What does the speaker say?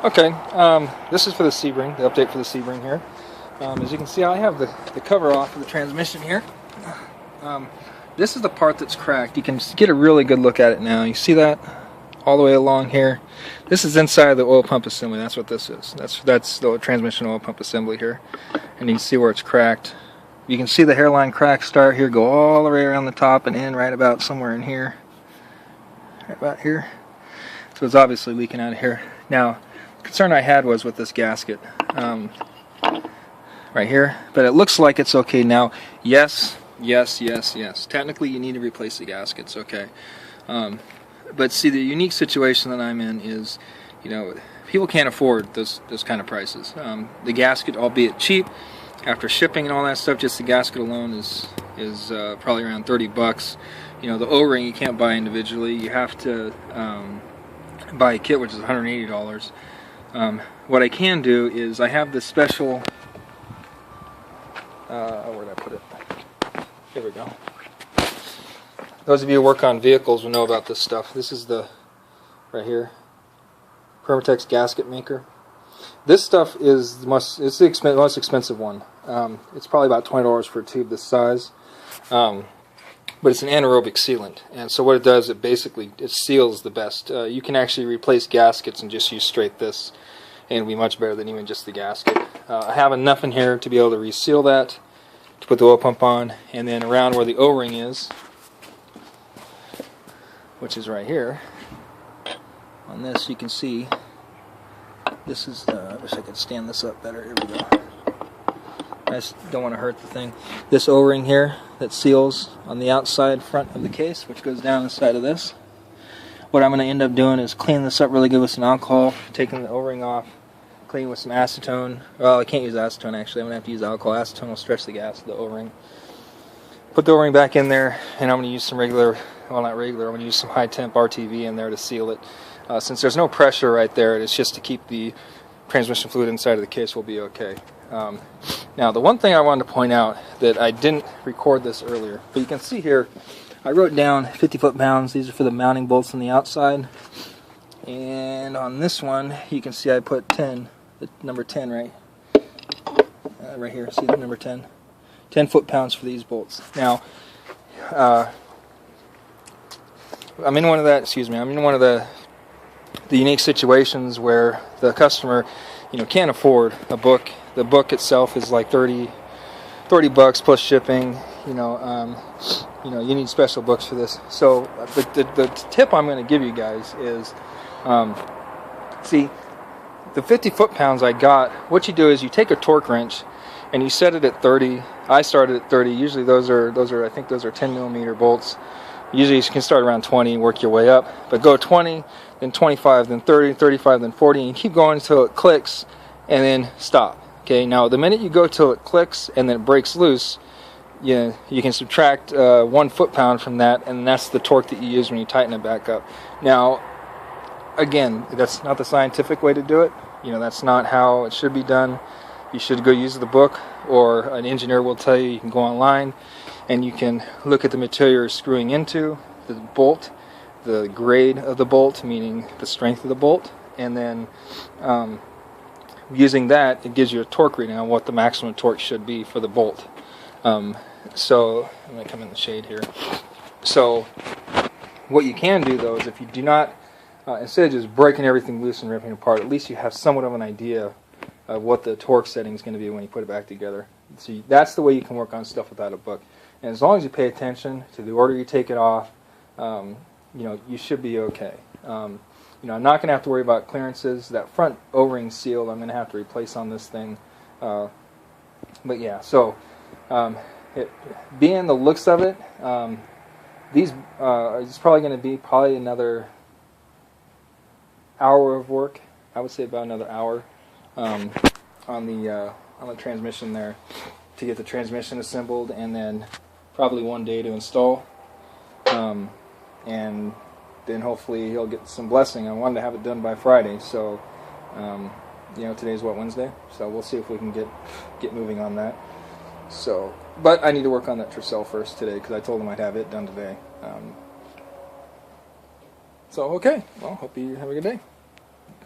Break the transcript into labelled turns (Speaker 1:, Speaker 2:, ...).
Speaker 1: Okay, this is for the Sebring, the update for the Sebring here. As you can see, I have the cover off of the transmission here. This is the part that's cracked. You can get a really good look at it now. You see that all the way along here? This is inside the oil pump assembly. That's what this is. That's the transmission oil pump assembly here. And you can see where it's cracked. You can see the hairline cracks start here, go all the way around the top and end right about somewhere in here. Right about here. So it's obviously leaking out of here. Now, the concern I had was with this gasket right here, but it looks like it's okay now. Yes. Technically, you need to replace the gaskets, okay. But see, the unique situation that I'm in is, you know, people can't afford those kind of prices. The gasket, albeit cheap, after shipping and all that stuff, just the gasket alone is probably around 30 bucks. You know, the O-ring you can't buy individually. You have to buy a kit, which is $180. What I can do is I have this special. Where did I put it? Here we go. Those of you who work on vehicles will know about this stuff. This is the right here, Permatex gasket maker. This stuff is the most expensive one. It's probably about $20 for a tube this size. But it's an anaerobic sealant, and so what it does, it seals the best. You can actually replace gaskets and just use straight this, and it'll be much better than even just the gasket. I have enough in here to be able to reseal that, to put the oil pump on, and then around where the O-ring is, which is right here, on this you can see, this is, I wish I could stand this up better, here we go. I just don't want to hurt the thing. This O-ring here that seals on the outside front of the case, which goes down the side of this. What I'm going to end up doing is cleaning this up really good with some alcohol, taking the O-ring off, cleaning with some acetone. Well, I can't use acetone actually. I'm going to have to use alcohol. Acetone will stretch the gas of the O-ring. Put the O-ring back in there, and I'm going to use some regular, well not regular, I'm going to use some high temp RTV in there to seal it. Since there's no pressure right there, it's just to keep the transmission fluid inside of the case, will be okay. Now, the one thing I wanted to point out that I didn't record this earlier, but you can see here, I wrote down 50 foot-pounds. These are for the mounting bolts on the outside. And on this one, you can see I put 10, the number 10 right here. See the number 10? 10 foot-pounds for these bolts. Now, I'm in one of the unique situations where the customer, you know, can't afford a book. The book itself is like 30 bucks plus shipping. You need special books for this. So the tip I'm going to give you guys is, see, the 50 foot-pounds I got. What you do is you take a torque wrench and you set it at 30. I started at 30. Usually those are I think those are 10 millimeter bolts. Usually you can start around 20 and work your way up. But go 20, then 25, then 30, 35, then 40, and you keep going until it clicks, and then stop. Okay. Now the minute you go till it clicks and then it breaks loose, you can subtract 1 foot-pound from that, and that's the torque that you use when you tighten it back up. Now, again, that's not the scientific way to do it. You know, that's not how it should be done. You should go use the book, or an engineer will tell you. You can go online and you can look at the material you're screwing into, the bolt, the grade of the bolt, meaning the strength of the bolt, and then using that, it gives you a torque reading on what the maximum torque should be for the bolt. So I'm going to come in the shade here. So what you can do though is, if you do not, instead of just breaking everything loose and ripping it apart, at least you have somewhat of an idea of what the torque setting is going to be when you put it back together. So that's the way you can work on stuff without a book. And as long as you pay attention to the order you take it off, you should be okay. I'm not going to have to worry about clearances. That front O-ring seal I'm going to have to replace on this thing. But yeah, so being the looks of it, it's probably going to be another hour of work. I would say about another hour on the transmission there, to get the transmission assembled, and then probably 1 day to install, and then hopefully he'll get some blessing. I wanted to have it done by Friday, so today's what, Wednesday, so we'll see if we can get moving on that. So, but I need to work on that Chrysler first today, because I told him I'd have it done today. So okay, well, hope you have a good day.